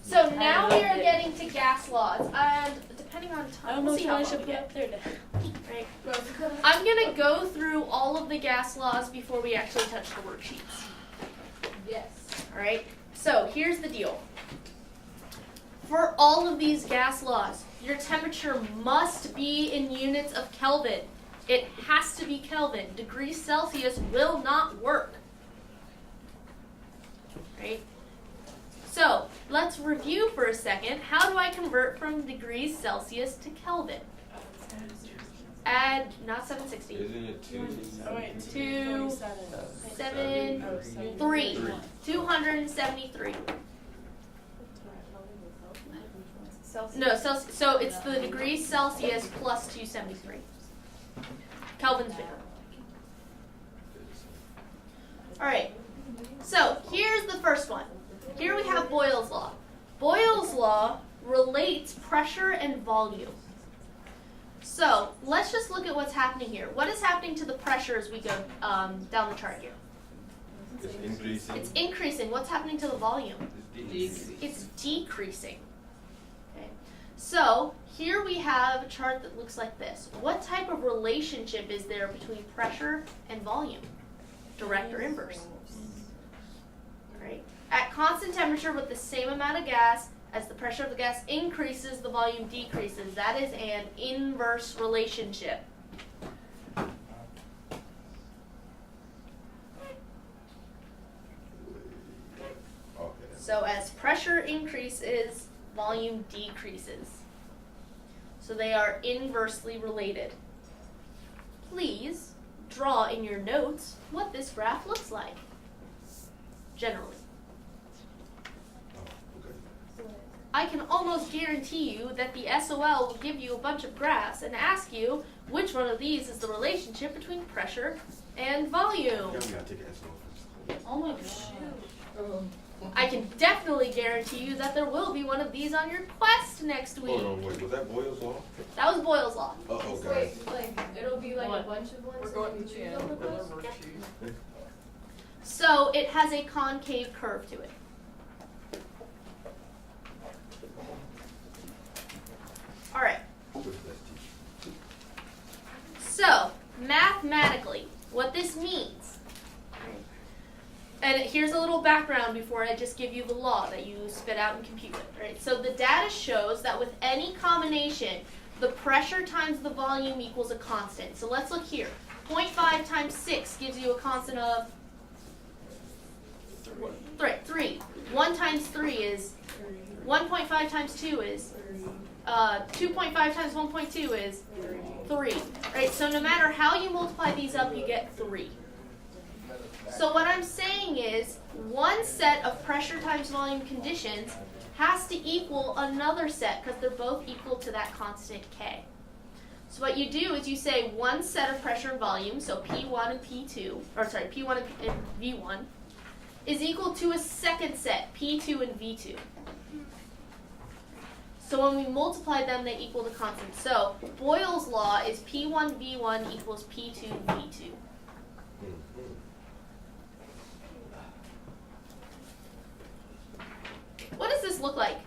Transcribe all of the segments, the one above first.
So now we are getting to gas laws, and depending on time, I don't know we'll see if how I far should we put get. up there to Right. I'm gonna go through all of the gas laws before we actually touch the worksheets. Yes. All right. So here's the deal. For all of these gas laws, your temperature must be in units of Kelvin. It has to be Kelvin. Degrees Celsius will not work. Right? So let's review for a second. How do I convert from degrees Celsius to Kelvin? Add, not 760. Isn't it 273. 273. No, so it's the degrees Celsius plus 273. Kelvin's bigger. All right. So here's the first one. Here we have Boyle's law. Boyle's law relates pressure and volume. So let's just look at what's happening here. What is happening to the pressure as we go down the chart here? It's increasing. It's increasing. What's happening to the volume? Decreasing. It's decreasing. Okay. So here we have a chart that looks like this. What type of relationship is there between pressure and volume? Direct or inverse? Right. At constant temperature with the same amount of gas, as the pressure of the gas increases, the volume decreases. That is an inverse relationship. So as pressure increases, volume decreases. So they are inversely related. Please draw in your notes what this graph looks like, generally. I can almost guarantee you that the SOL will give you a bunch of graphs and ask you which one of these is the relationship between pressure and volume. Oh my gosh. I can definitely guarantee you that there will be one of these on your quest next week. Hold on, wait, was that Boyle's law? That was Boyle's law. Uh-oh, So guys. like it'll be like What? a bunch of ones. We're going and to you choose over those? So it has a concave curve to it. All right. So mathematically, what this means, and here's a little background before I just give you the law that you spit out and compute it. Right? So the data shows that with any combination, the pressure times the volume equals a constant. So let's look here. 0.5 times 6 gives you a constant of 3. 1 times 3 is 1.5 times 2 is 2.5 times 1.2 is 3. Right? So no matter how you multiply these up, you get 3. So what I'm saying is one set of pressure times volume conditions has to equal another set because they're both equal to that constant K. So what you do is you say one set of pressure and volume, so P1 and P2, or sorry, P1 and V1, is equal to a second set, P2 and V2. So when we multiply them, they equal the constant. So Boyle's law is P1 V1 equals P2 V2. What does this look like?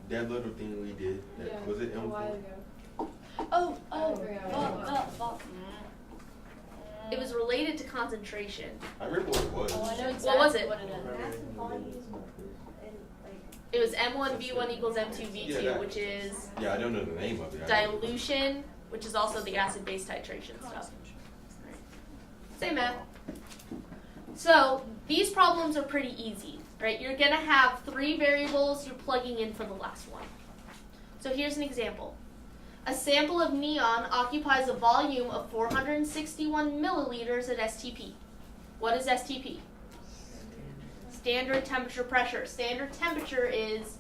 That little thing we did, that, Yeah, was it a while M4? ago. Oh. It was related to concentration. I remember what it was. Oh, I know exactly What was it? what it is. It was M1 V1 equals M2 V2, Yeah, that- which is Yeah, I don't know the name of it. dilution, which is also the acid-base titration stuff. Right. Same math. So these problems are pretty easy, right? You're going to have 3 variables you're plugging in for the last one. So here's an example. A sample of neon occupies a volume of 461 milliliters at STP. What is STP? Standard temperature pressure. Standard temperature is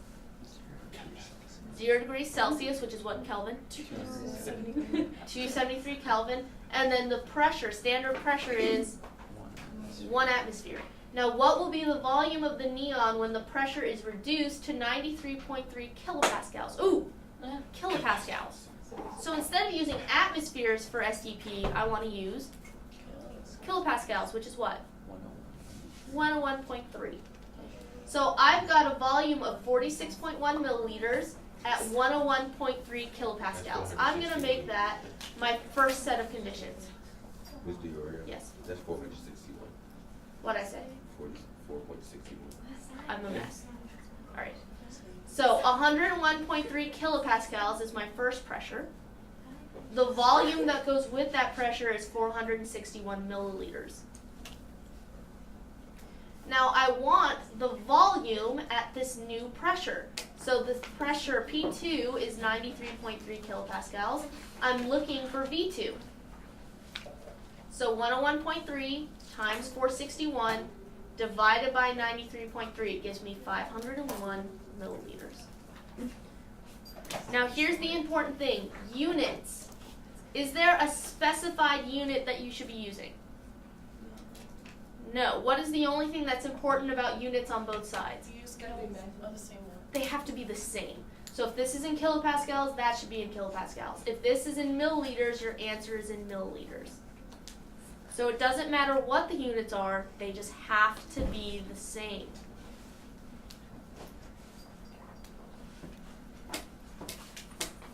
0 degrees Celsius, which is what in Kelvin? 273 Kelvin. And then the pressure, standard pressure is 1 atmosphere. Now what will be the volume of the neon when the pressure is reduced to 93.3 kilopascals? Ooh, kilopascals. So instead of using atmospheres for STP, I want to use kilopascals, which is what? 101.3. So I've got a volume of 46.1 milliliters at 101.3 kilopascals. I'm going to make that my first set of conditions. Ms. Dioria? Yes. That's 461. What'd I say? 44.61. I'm a mess. All right. So 101.3 kilopascals is my first pressure. The volume that goes with that pressure is 461 milliliters. Now I want the volume at this new pressure. So the pressure P2 is 93.3 kilopascals. I'm looking for V2. So 101.3 times 461 divided by 93.3 gives me 501 milliliters. Now here's the important thing, units. Is there a specified unit that you should be using? No. What is the only thing that's important about units on both sides? the same one. They have to be the same. So if this is in kilopascals, that should be in kilopascals. If this is in milliliters, your answer is in milliliters. So it doesn't matter what the units are, they just have to be the same.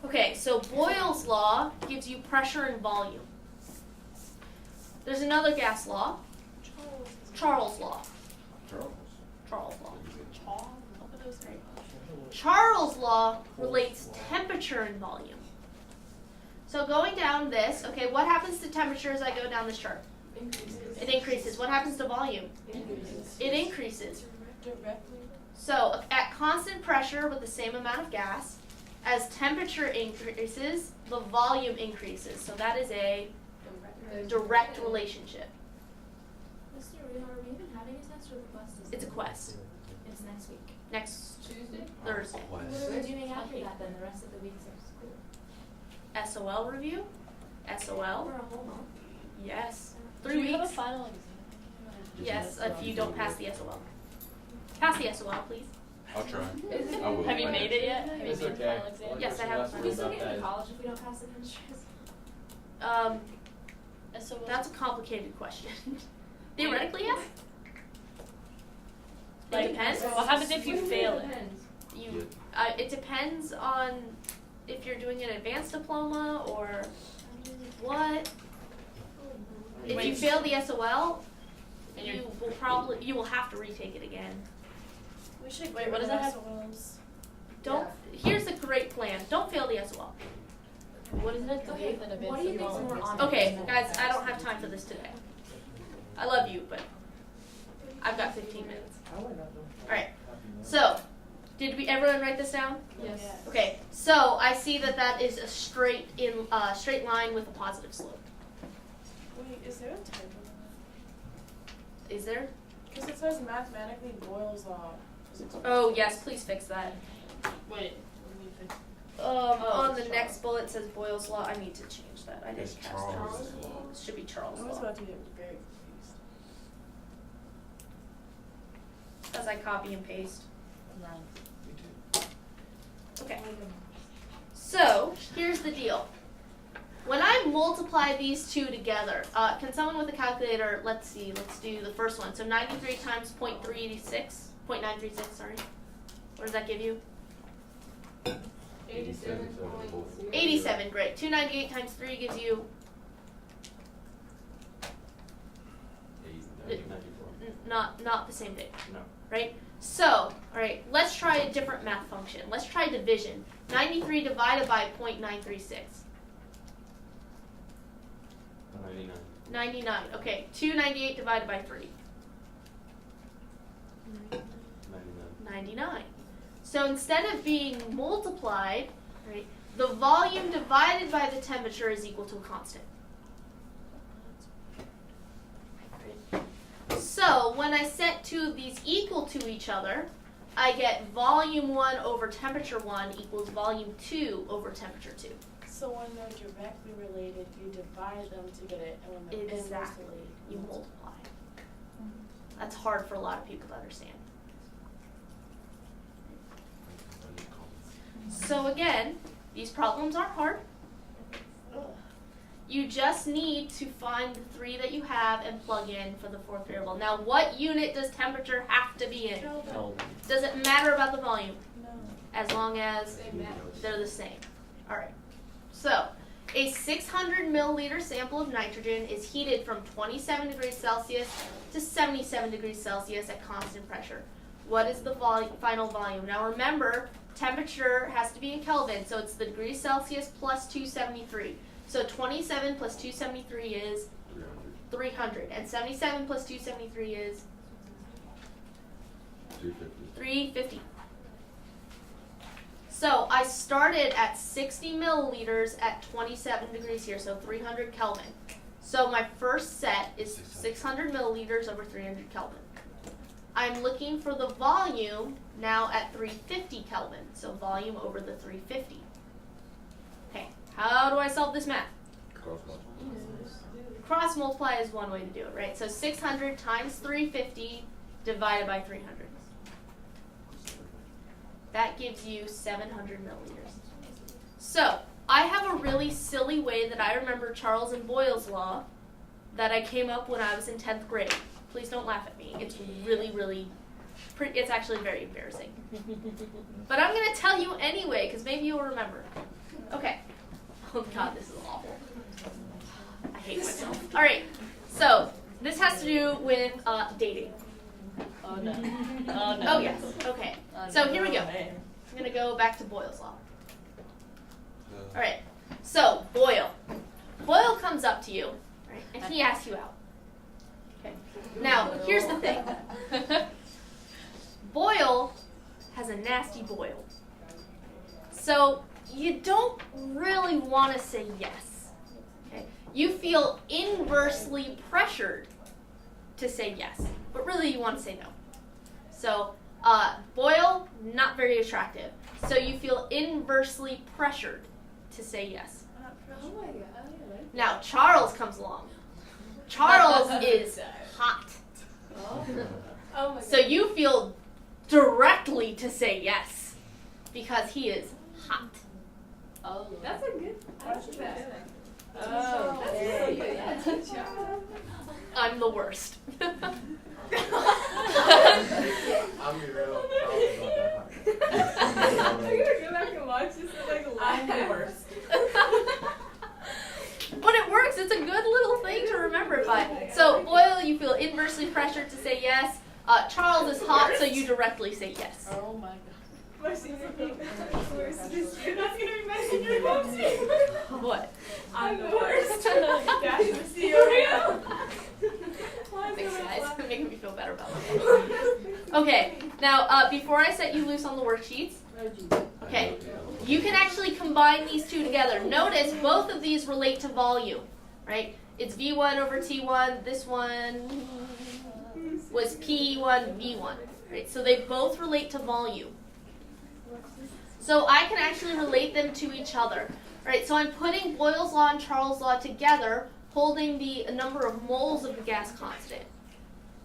Okay, so Boyle's law gives you pressure and volume. There's another gas law, Charles' law. Charles' law. Charles' law relates temperature and volume. So going down this, okay, what happens to temperature as I go down this chart? It increases. What happens to volume? It increases. So at constant pressure with the same amount of gas, as temperature increases, the volume increases. So that is a direct relationship. Mr. Rehar, are we even having a test or the quest? It's a quest. It's next week. Next Tuesday? Thursday. What are we doing after that then, the rest of the weeks of school? SOL review? SOL? For a whole month? Yes. Do 3 you have a weeks? final exam? Yes, if you don't pass the SOL. Pass the SOL, please. I'll try. Is it- I will. Have you made it yet? Have you It's made the okay. final exam? Yes, I have. Can we still get into college if we don't pass the chemistries? SOL? That's a complicated question. Theoretically, yes. It Like, depends. what happens if you fail it? It depends on if you're doing an advanced diploma or what. If you fail the SOL, you will have to retake it again. We should. Wait, what does that have? Don't. Here's a great plan. Don't fail the SOL. What is it? Okay, what do you think's more honest? Okay, guys, I don't have time for this today. I love you, but I've got 15 minutes. All right. So, did everyone write this down? Yes. Okay. So I see that is a straight line with a positive slope. Wait, is there a typo? Is there? Because it says mathematically Boyle's law. Oh yes, please fix that. Wait. On the next bullet it says Boyle's law. I need to change that. I It's didn't catch Charles' that. law. It should be Charles' I was law. about to get very confused. As I copy and paste. Okay. So here's the deal. When I multiply these two together, can someone with a calculator, let's do the first one. So 93 times 0.936, sorry. What does that give you? 87, great. 298 times 3 gives you, not the same thing. No. Right? So, all right, let's try a different math function. Let's try division. 93 divided by 0.936. 99. 99. Okay, 298 divided by 3. 99. So instead of being multiplied, right, the volume divided by the temperature is equal to a constant. Right? So when I set two of these equal to each other, I get volume 1 over temperature 1 equals volume 2 over temperature 2. So when they're directly related, you divide them to get it, and when they're Exactly. inversely, You multiply. That's hard for a lot of people to understand. So again, these problems aren't hard. You just need to find the 3 that you have and plug in for the 4th variable. Now, what unit does temperature have to be in? Does it matter about the volume? No. As long as they're the same. All right. So, a 600 milliliter sample of nitrogen is heated from 27 degrees Celsius to 77 degrees Celsius at constant pressure. What is the final volume? Now remember, temperature has to be in Kelvin, so it's the degrees Celsius plus 273. So 27 plus 273 is 300. And 77 plus 273 is 350. So I started at 60 milliliters at 27 degrees here, so 300 Kelvin. So my first set is 600 milliliters over 300 Kelvin. I'm looking for the volume now at 350 Kelvin, so volume over the 350. Okay, how do I solve this math? Cross multiply is one way to do it, right? So 600 times 350 divided by 300. That gives you 700 milliliters. So, I have a really silly way that I remember Charles and Boyle's law that I came up when I was in 10th grade. Please don't laugh at me. It's really, it's actually very embarrassing. But I'm going to tell you anyway, because maybe you'll remember. Okay. Oh God, this is awful. I hate myself. All right, so this has to do with dating. Oh no. Oh no. Oh yes, okay. Oh, So no. here we go. Man. I'm going to go back to Boyle's law. All right, so Boyle. Boyle comes up to you, right, and he asks you out. Okay. Now, here's the thing. Boyle has a nasty boil. So you don't really want to say yes. Okay? You feel inversely pressured to say yes, but really you want to say no. So Boyle, not very attractive. So you feel inversely pressured to say yes. Oh my god. Now Charles comes along. Charles is hot. Oh my god. So you feel directly to say yes because he is hot. Oh. That's a good. I like that. Oh. That's really good. Yeah, good job. I'm the worst. I'm real. Are you gonna go back and watch this? Like I'm the live? worst. But it works. It's a good little thing to remember by. So Boyle, you feel inversely pressured to say yes. Charles is hot, so you directly say yes. Oh my god. You're not gonna be messing your mom too. What? I'm the worst. Guys, see you real. Thanks, guys. Making me feel better about myself. Okay. Now, before I set you loose on the worksheets, okay, you can actually combine these two together. Notice both of these relate to volume, right? It's V1 over T1. This one was P1 V1, right? So they both relate to volume. So I can actually relate them to each other, right? So I'm putting Boyle's law and Charles' law together, holding the number of moles of the gas constant.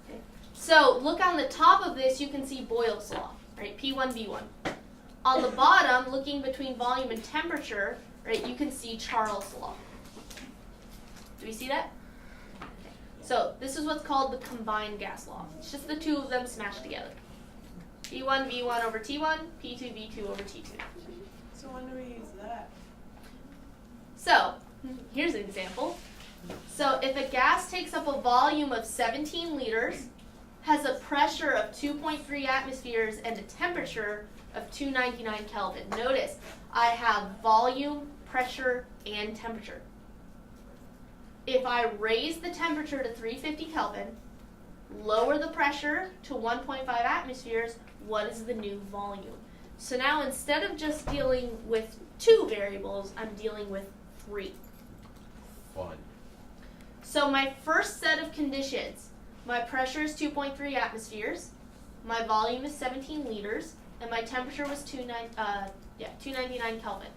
Okay. So look on the top of this, you can see Boyle's law, right? P1 V1. On the bottom, looking between volume and temperature, right, you can see Charles' law. Do we see that? Okay. So this is what's called the combined gas law. It's just the two of them smashed together. P1 V1 over T1, P2 V2 over T2. So when do we use that? So here's an example. So if a gas takes up a volume of 17 liters, has a pressure of 2.3 atmospheres, and a temperature of 299 Kelvin. Notice, I have volume, pressure, and temperature. If I raise the temperature to 350 Kelvin, lower the pressure to 1.5 atmospheres, what is the new volume? So now instead of just dealing with two variables, I'm dealing with three. Fun. So my first set of conditions, my pressure is 2.3 atmospheres, my volume is 17 liters, and my temperature was 299 Kelvin.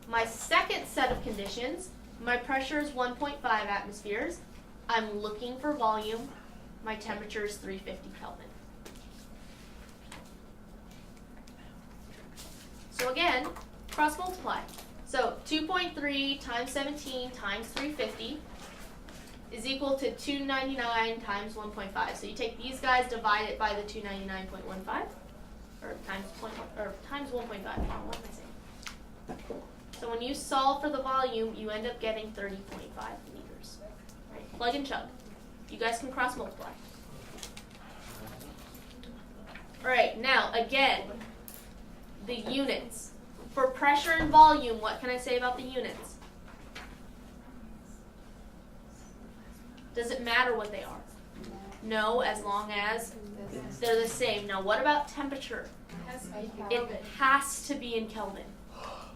My second set of conditions, my pressure is 1.5 atmospheres, I'm looking for volume, my temperature is 350 Kelvin. So again, cross multiply. So 2.3 times 17 times 350 is equal to 299 times 1.5. So you take these guys, divide it by the 299.15, or times 1.5. What am I saying? So when you solve for the volume, you end up getting 30.5 liters. Right? Plug and chug. You guys can cross multiply. All right, now again, the units. For pressure and volume, what can I say about the units? Does it matter what they are? No, as long as they're the same. Now what about temperature? It has to be in Kelvin.